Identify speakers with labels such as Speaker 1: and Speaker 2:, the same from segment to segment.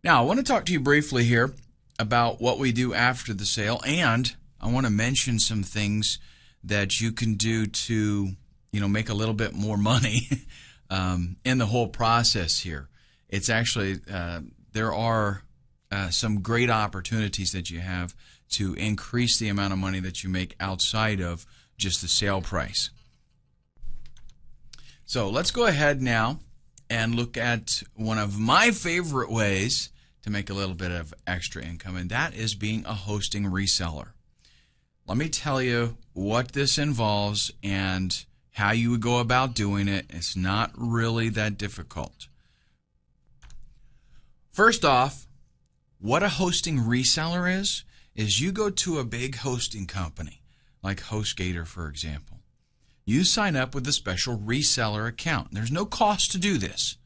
Speaker 1: Now, I want to talk to you briefly here about what we do after the sale, and I want to mention some things that you can do to, make a little bit more money in the whole process here. It's actually, there are some great opportunities that you have to increase the amount of money that you make outside of just the sale price. So let's go ahead now and look at one of my favorite ways to make a little bit of extra income, and that is being a hosting reseller. Let me tell you what this involves and how you would go about doing it. It's not really that difficult. First off, what a hosting reseller is you go to a big hosting company, like HostGator, for example. You sign up with a special reseller account. There's no cost to do this.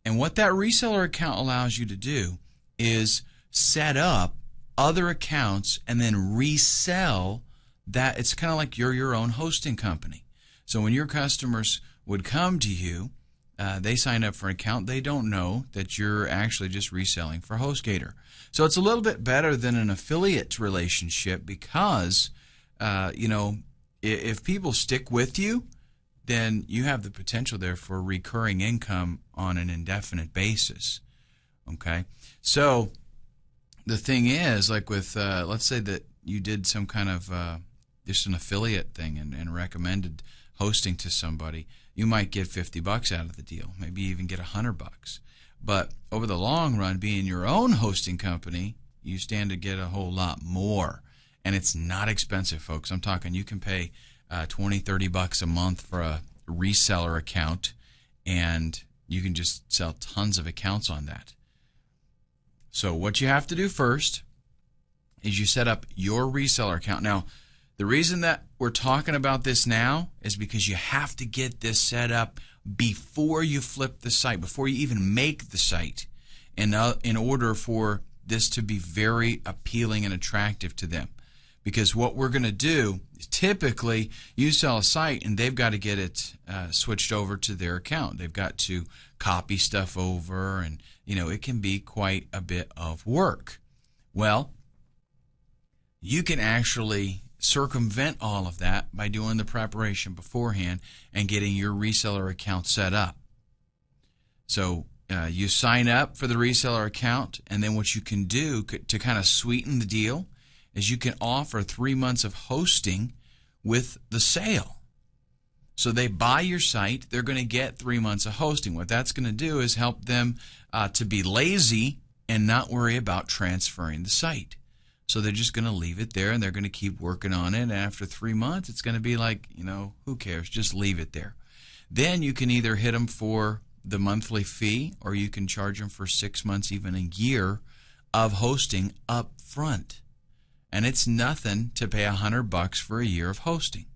Speaker 1: And what that reseller account allows you to do is set up other accounts and then resell that. It's kind of like you're your own hosting company. So when your customers would come to you, they sign up for an account. They don't know that you're actually just reselling for HostGator. So it's a little bit better than an affiliate relationship because, if people stick with you, then you have the potential there for recurring income on an indefinite basis. Okay? So the thing is, like with, let's say that you did some kind of just an affiliate thing and recommended hosting to somebody, you might get $50 out of the deal, maybe even get $100. But over the long run, being your own hosting company, you stand to get a whole lot more. And it's not expensive, folks. I'm talking you can pay $20, $30 a month for a reseller account, and you can just sell tons of accounts on that. So what you have to do first is you set up your reseller account. Now, the reason that we're talking about this now is because you have to get this set up before you flip the site, before you even make the site, in order for this to be very appealing and attractive to them. Because what we're going to do is typically you sell a site and they've got to get it switched over to their account. They've got to copy stuff over, and it can be quite a bit of work. Well, you can actually circumvent all of that by doing the preparation beforehand and getting your reseller account set up. So you sign up for the reseller account, and then what you can do to kind of sweeten the deal is you can offer 3 months of hosting with the sale. So they buy your site, they're going to get 3 months of hosting. What that's going to do is help them to be lazy and not worry about transferring the site. So they're just going to leave it there, and they're going to keep working on it. And after 3 months, it's going to be like, who cares? Just leave it there. Then you can either hit them for the monthly fee, or you can charge them for 6 months, even a year of hosting up front. And it's nothing to pay $100 for a year of hosting.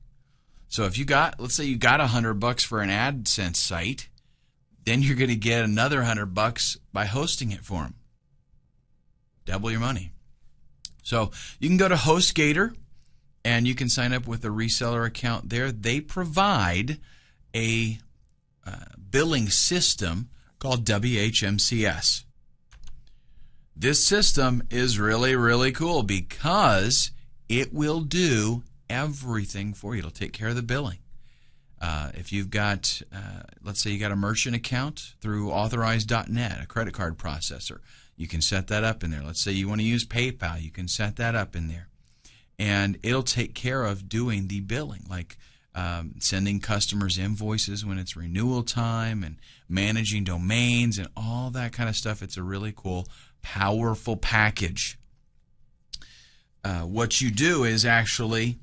Speaker 1: So if let's say you got $100 for an AdSense site, then you're going to get another $100 by hosting it for them. Double your money. So you can go to HostGator and you can sign up with a reseller account there. They provide a billing system called WHMCS. This system is really, really cool because it will do everything for you. It'll take care of the billing. If you've got, let's say you got a merchant account through Authorize.net, a credit card processor, you can set that up in there. Let's say you want to use PayPal, you can set that up in there. And it'll take care of doing the billing, like sending customers invoices when it's renewal time and managing domains and all that kind of stuff. It's a really cool, powerful package. What you do is actually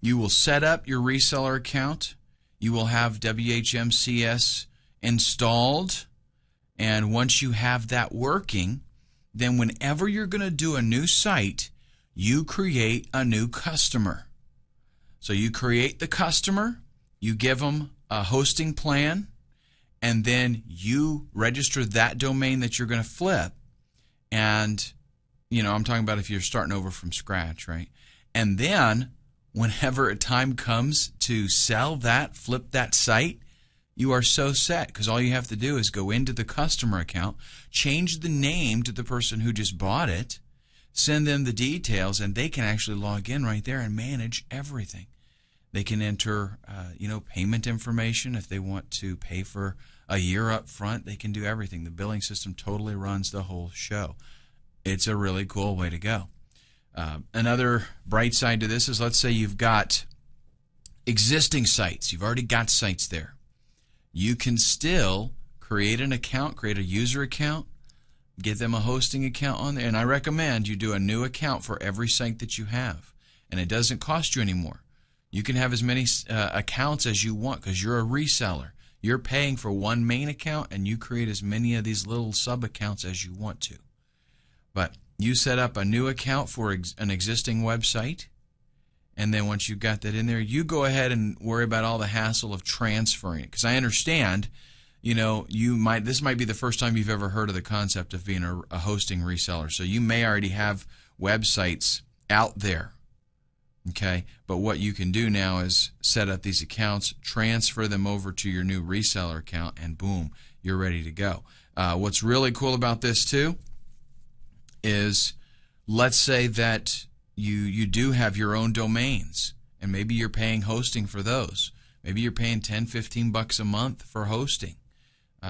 Speaker 1: you will set up your reseller account. You will have WHMCS installed, and once you have that working, then whenever you're going to do a new site, you create a new customer. So you create the customer, you give them a hosting plan, and then you register that domain that you're going to flip. And, I'm talking about if you're starting over from scratch, right? And then whenever a time comes to sell that, flip that site, you are so set, because all you have to do is go into the customer account, change the name to the person who just bought it, send them the details, and they can actually log in right there and manage everything. They can enter, payment information if they want to pay for a year up front. They can do everything. The billing system totally runs the whole show. It's a really cool way to go. Another bright side to this is, let's say you've got existing sites. You've already got sites there. You can still create an account, create a user account, get them a hosting account on there. And I recommend you do a new account for every site that you have. And it doesn't cost you anymore. You can have as many accounts as you want because you're a reseller. You're paying for one main account, and you create as many of these little sub-accounts as you want to. But you set up a new account for an existing website, and then once you've got that in there, you go ahead and worry about all the hassle of transferring it. Because I understand, this might be the first time you've ever heard of the concept of being a hosting reseller. So you may already have websites out there. Okay, but what you can do now is set up these accounts, transfer them over to your new reseller account, and boom, you're ready to go. What's really cool about this too is, let's say that you do have your own domains, and maybe you're paying hosting for those. Maybe you're paying $10-15 a month for hosting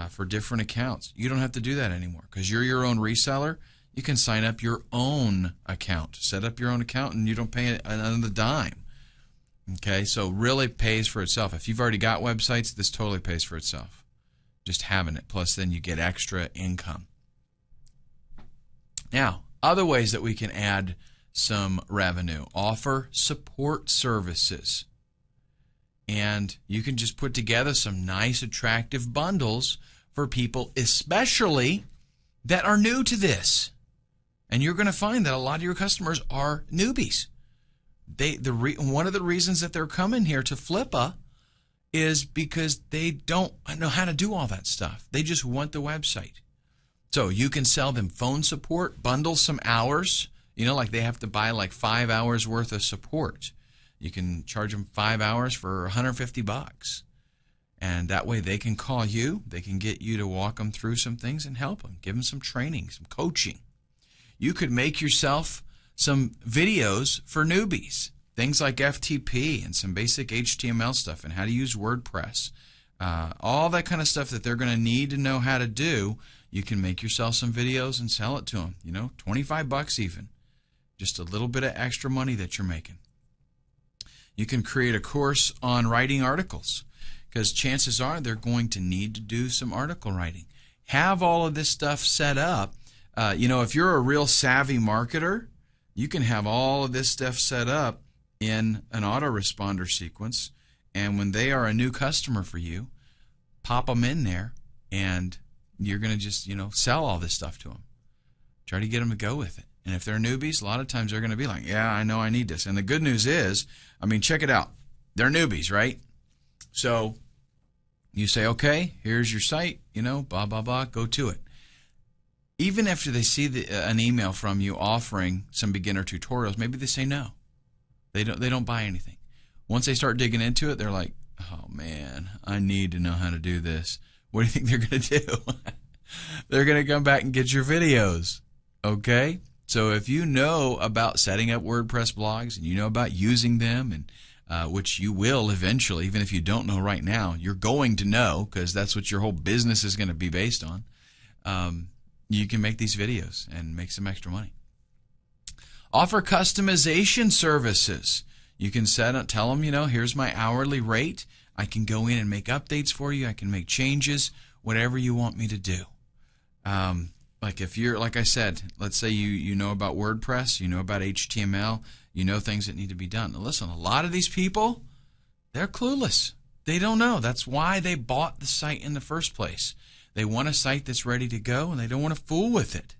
Speaker 1: for different accounts. You don't have to do that anymore because you're your own reseller. You can sign up your own account, set up your own account, and you don't pay another dime. Okay, so really pays for itself. If you've already got websites, this totally pays for itself, just having it. Plus, then you get extra income. Now, other ways that we can add some revenue: offer support services. And you can just put together some nice, attractive bundles for people, especially that are new to this. And you're going to find that a lot of your customers are newbies. One of the reasons that they're coming here to Flippa is because they don't know how to do all that stuff. They just want the website. So you can sell them phone support, bundle some hours. Like they have to buy like 5 hours worth of support. You can charge them 5 hours for $150. And that way they can call you. They can get you to walk them through some things and help them. Give them some training, some coaching. You could make yourself some videos for newbies, things like FTP and some basic HTML stuff and how to use WordPress. All that kind of stuff that they're going to need to know how to do. You can make yourself some videos and sell it to them. $25 even. Just a little bit of extra money that you're making. You can create a course on writing articles because chances are they're going to need to do some article writing. Have all of this stuff set up. If you're a real savvy marketer, you can have all of this stuff set up in an autoresponder sequence, and when they are a new customer for you, pop them in there, and you're going to just, sell all this stuff to them. Try to get them to go with it. And if they're newbies, a lot of times they're going to be like, yeah, I know I need this. And the good news is, check it out. They're newbies, right? So you say, okay, here's your site, blah, blah, blah, go to it. Even after they see an email from you offering some beginner tutorials, maybe they say no. They don't buy anything. Once they start digging into it, they're like, oh man, I need to know how to do this. What do you think they're going to do? They're going to come back and get your videos. Okay? So if you know about setting up WordPress blogs and you know about using them, and which you will eventually, even if you don't know right now, you're going to know because that's what your whole business is going to be based on. You can make these videos and make some extra money. Offer customization services. You can tell them, here's my hourly rate. I can go in and make updates for you. I can make changes, whatever you want me to do. Like I said, let's say you know about WordPress, you know about HTML, you know things that need to be done. Now listen, a lot of these people, they're clueless. They don't know. That's why they bought the site in the first place. They want a site that's ready to go, and they don't want to fool with it.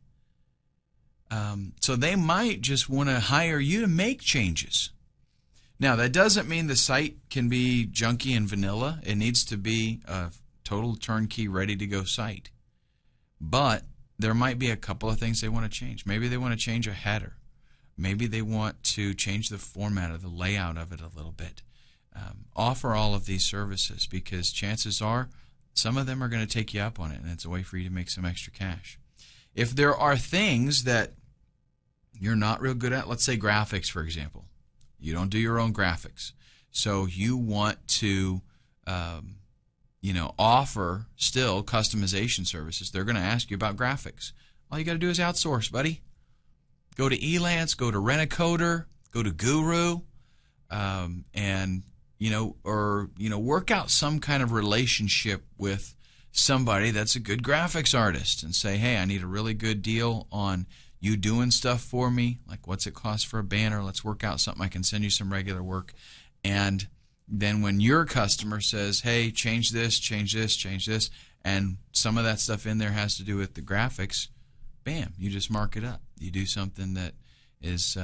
Speaker 1: So they might just want to hire you to make changes. Now, that doesn't mean the site can be junky and vanilla. It needs to be a total turnkey, ready-to-go site. But there might be a couple of things they want to change. Maybe they want to change a header. Maybe they want to change the format or the layout of it a little bit. offer all of these services, because chances are some of them are going to take you up on it, and it's a way for you to make some extra cash. If there are things that you're not real good at, let's say graphics, for example. You don't do your own graphics, so you want to offer still customization services. They're going to ask you about graphics. All you got to do is outsource, buddy. Go to Elance, go to Rent-A-Coder, go to Guru, and work out some kind of relationship with somebody that's a good graphics artist and say, hey, I need a really good deal on you doing stuff for me. Like, what's it cost for a banner? Let's work out something. I can send you some regular work. And then when your customer says, hey, change this, and some of that stuff in there has to do with the graphics, bam, you just mark it up. You do something that is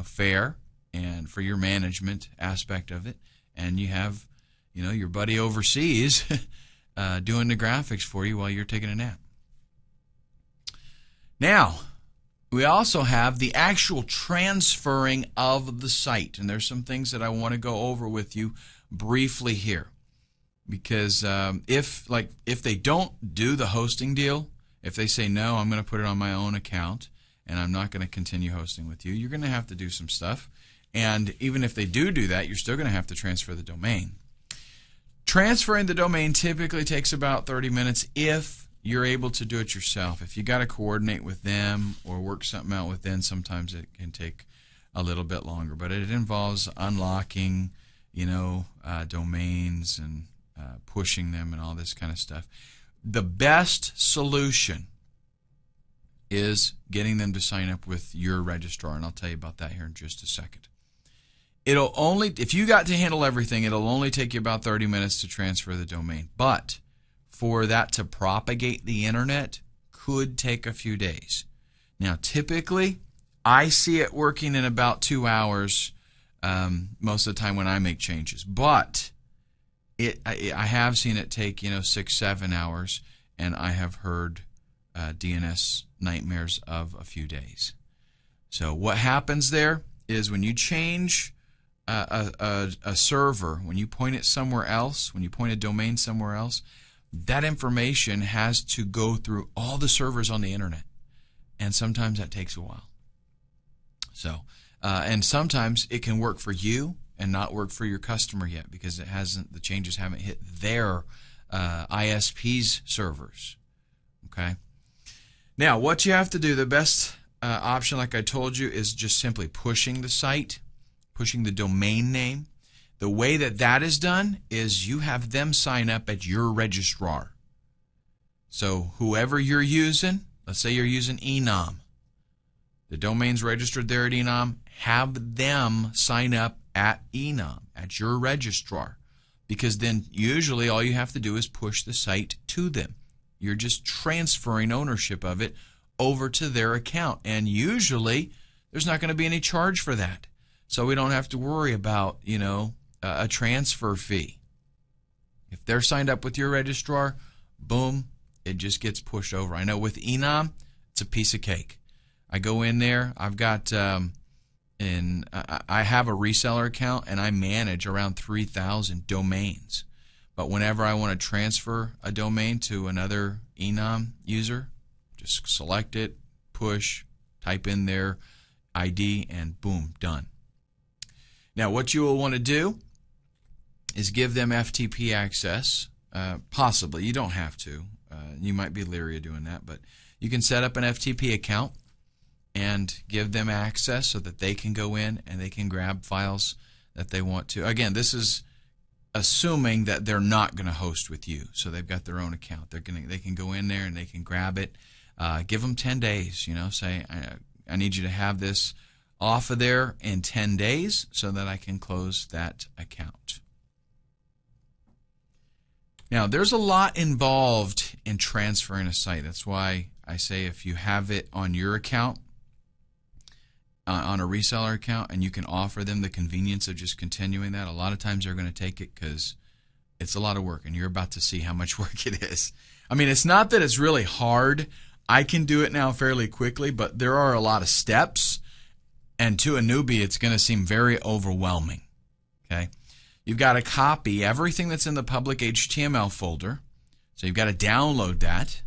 Speaker 1: fair and for your management aspect of it, and you have your buddy overseas doing the graphics for you while you're taking a nap. Now, we also have the actual transferring of the site, and there's some things that I want to go over with you briefly here, because if they don't do the hosting deal, if they say, no, I'm going to put it on my own account and I'm not going to continue hosting with you, you're going to have to do some stuff. And even if they do that, you're still going to have to transfer the domain. Transferring the domain typically takes about 30 minutes if you're able to do it yourself. If you got to coordinate with them or work something out with them, sometimes it can take a little bit longer. But it involves unlocking, domains and pushing them and all this kind of stuff. The best solution is getting them to sign up with your registrar, and I'll tell you about that here in just a second. If you got to handle everything, it'll only take you about 30 minutes to transfer the domain. But for that to propagate the internet could take a few days. Now, typically, I see it working in about 2 hours most of the time when I make changes. But I have seen it take 6-7 hours, and I have heard DNS nightmares of a few days. So what happens there is when you change a server, when you point it somewhere else, when you point a domain somewhere else, that information has to go through all the servers on the internet, and sometimes that takes a while. So, and sometimes it can work for you and not work for your customer yet because the changes haven't hit their ISP's servers. Okay. Now, what you have to do, the best option, like I told you, is just simply pushing the site, pushing the domain name. The way that is done is you have them sign up at your registrar. So whoever you're using, let's say you're using Enom, the domain's registered there at Enom, have them sign up at Enom, at your registrar, because then usually all you have to do is push the site to them. You're just transferring ownership of it over to their account, and usually there's not going to be any charge for that. So we don't have to worry about, a transfer fee. If they're signed up with your registrar, boom, it just gets pushed over. I know with Enom, it's a piece of cake. I go in there, I've got, I have a reseller account, and I manage around 3,000 domains. But whenever I want to transfer a domain to another Enom user, just select it, push, type in their ID, and boom, done. Now, what you will want to do is give them FTP access, possibly. You don't have to. You might be leery of doing that, but you can set up an FTP account and give them access so that they can go in and they can grab files that they want to. Again, this is assuming that they're not going to host with you, so they've got their own account. They can go in there and they can grab it. Give them 10 days. Say I need you to have this off of there in 10 days so that I can close that account. Now, there's a lot involved in transferring a site. That's why I say if you have it on your account, on a reseller account, and you can offer them the convenience of just continuing that, a lot of times they're going to take it because it's a lot of work, and you're about to see how much work it is. I mean, it's not that it's really hard. I can do it now fairly quickly, but there are a lot of steps, and to a newbie, it's going to seem very overwhelming. Okay, You've got to copy everything that's in the public HTML folder. So you've got to download that.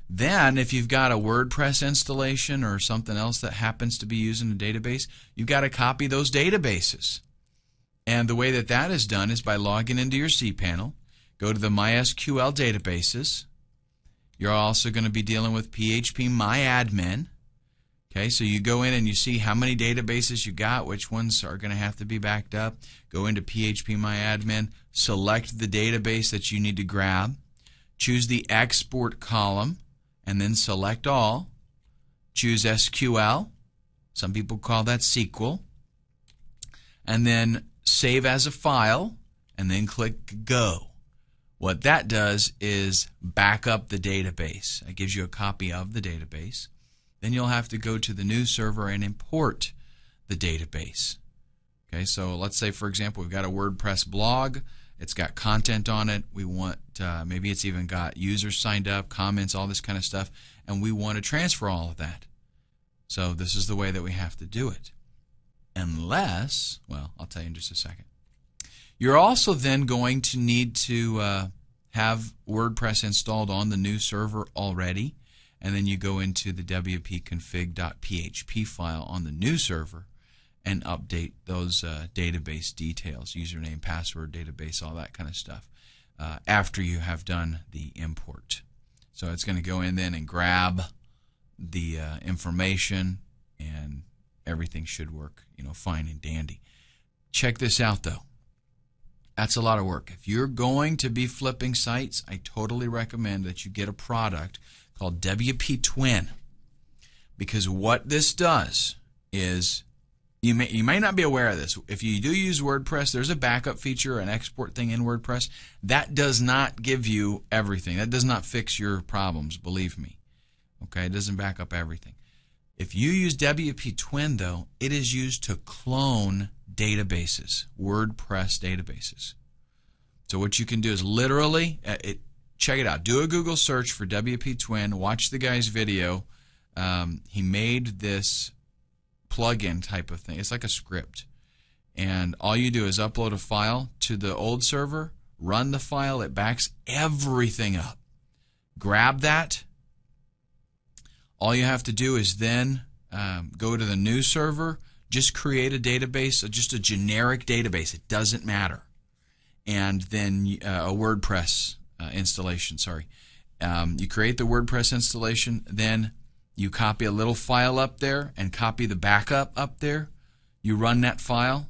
Speaker 1: Then if you've got a WordPress installation or something else that happens to be using a database, you've got to copy those databases. And the way that that is done is by logging into your cPanel, go to the MySQL databases. You're also going to be dealing with phpMyAdmin. Okay, so you go in and you see how many databases you got, which ones are going to have to be backed up. Go into phpMyAdmin, select the database that you need to grab, choose the export column, and then select all. Choose SQL. Some people call that SQL. And then save as a file, and then click Go. What that does is back up the database. It gives you a copy of the database. Then you'll have to go to the new server and import the database. Okay, so let's say, for example, we've got a WordPress blog. It's got content on it. We want, maybe it's even got users signed up, comments, all this kind of stuff, and we want to transfer all of that. So this is the way that we have to do it. Unless, well, I'll tell you in just a second. You're also then going to need to have WordPress installed on the new server already, and then you go into the wp-config.php file on the new server and update those database details, username, password, database, all that kind of stuff, after you have done the import. So it's going to go in then and grab the information, and everything should work, fine and dandy. Check this out, though. That's a lot of work. If you're going to be flipping sites, I totally recommend that you get a product called WP Twin, because what this does is, you may not be aware of this. If you do use WordPress, there's a backup feature, an export thing in WordPress. That does not give you everything. That does not fix your problems, believe me. Okay, it doesn't back up everything. If you use WP Twin, though, it is used to clone databases, WordPress databases. So what you can do is literally, check it out. Do a Google search for WP Twin. Watch the guy's video. He made this plugin type of thing. It's like a script. And all you do is upload a file to the old server, run the file, it backs everything up. Grab that. All you have to do is then go to the new server, just create a database, just a generic database. It doesn't matter. And then a WordPress installation, sorry. You create the WordPress installation, then you copy a little file up there and copy the backup up there. You run that file,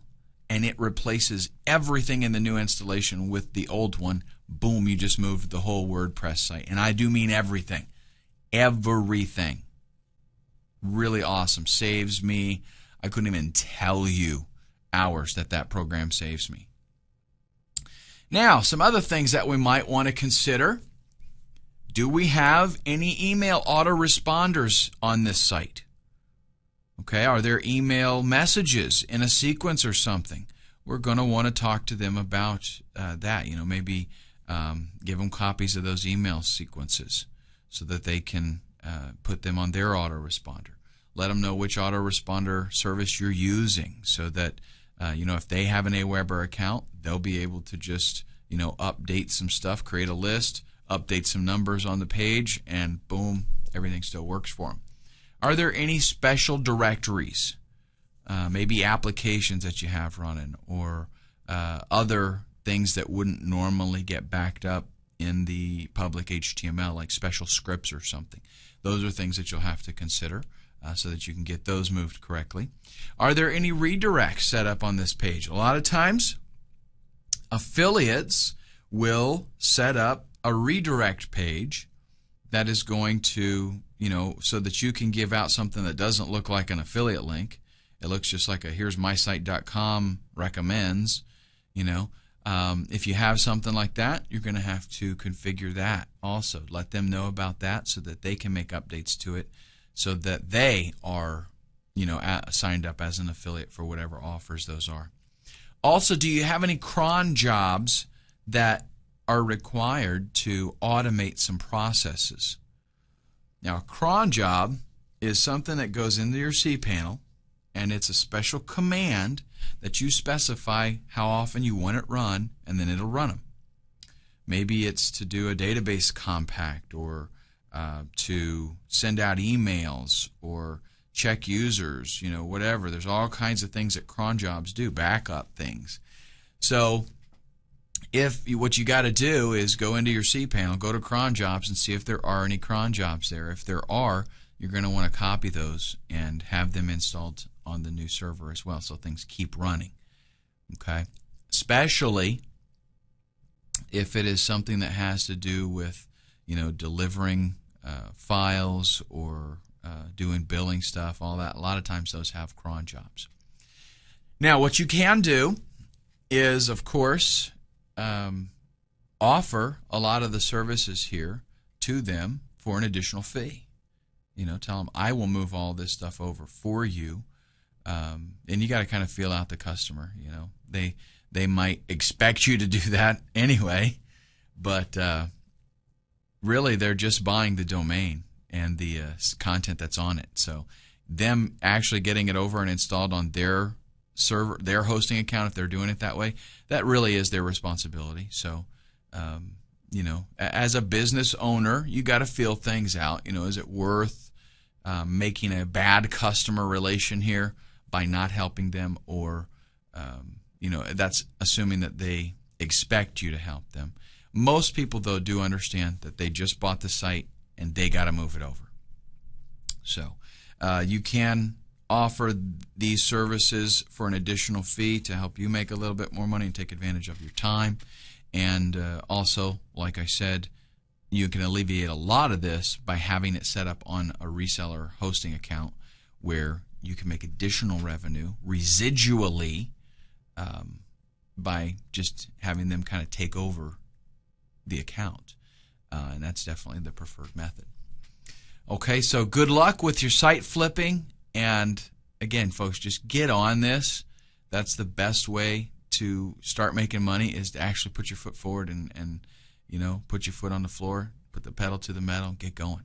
Speaker 1: and it replaces everything in the new installation with the old one. Boom, you just moved the whole WordPress site. And I do mean everything. Everything. Really awesome. Saves me, I couldn't even tell you, hours that program saves me. Now, some other things that we might want to consider. Do we have any email autoresponders on this site? Okay, are there email messages in a sequence or something? We're going to want to talk to them about that. Maybe give them copies of those email sequences so that they can put them on their autoresponder. Let them know which autoresponder service you're using, so that if they have an Aweber account, they'll be able to just update some stuff, create a list, update some numbers on the page, and boom, everything still works for them. Are there any special directories, maybe applications that you have running, or other things that wouldn't normally get backed up in the public HTML, like special scripts or something? Those are things that you'll have to consider so that you can get those moved correctly. Are there any redirects set up on this page? A lot of times, affiliates will set up a redirect page that is going to, so that you can give out something that doesn't look like an affiliate link. It looks just like a here's mysite.com recommends, If you have something like that, you're going to have to configure that also. Let them know about that so that they can make updates to it, so that they are, signed up as an affiliate for whatever offers those are. Also, do you have any cron jobs that are required to automate some processes? Now, a cron job is something that goes into your cPanel, and it's a special command that you specify how often you want it run, and then it'll run them. Maybe it's to do a database compact, or to send out emails, or check users, whatever. There's all kinds of things that cron jobs do, backup things. So what you got to do is go into your cPanel, go to cron jobs, and see if there are any cron jobs there. If there are, you're going to want to copy those and have them installed on the new server as well, so things keep running. Okay, especially if it is something that has to do with delivering files, or doing billing stuff, all that. A lot of times those have cron jobs. Now, what you can do is, of course, offer a lot of the services here to them for an additional fee. Tell them, I will move all this stuff over for you. And you got to kind of feel out the customer. They might expect you to do that anyway, but really they're just buying the domain and the content that's on it. So them actually getting it over and installed on their server, their hosting account, if they're doing it that way, that really is their responsibility. So as a business owner, you got to feel things out. Is it worth making a bad customer relation here by not helping them, or that's assuming that they expect you to help them. Most people, though, do understand that they just bought the site and they got to move it over. So you can offer these services for an additional fee to help you make a little bit more money and take advantage of your time. And also, like I said, you can alleviate a lot of this by having it set up on a reseller hosting account, where you can make additional revenue residually by just having them kind of take over the account. And that's definitely the preferred method. Okay, so good luck with your site flipping. And again, folks, just get on this. That's the best way to start making money, is to actually put your foot forward and put your foot on the floor, put the pedal to the metal, and get going.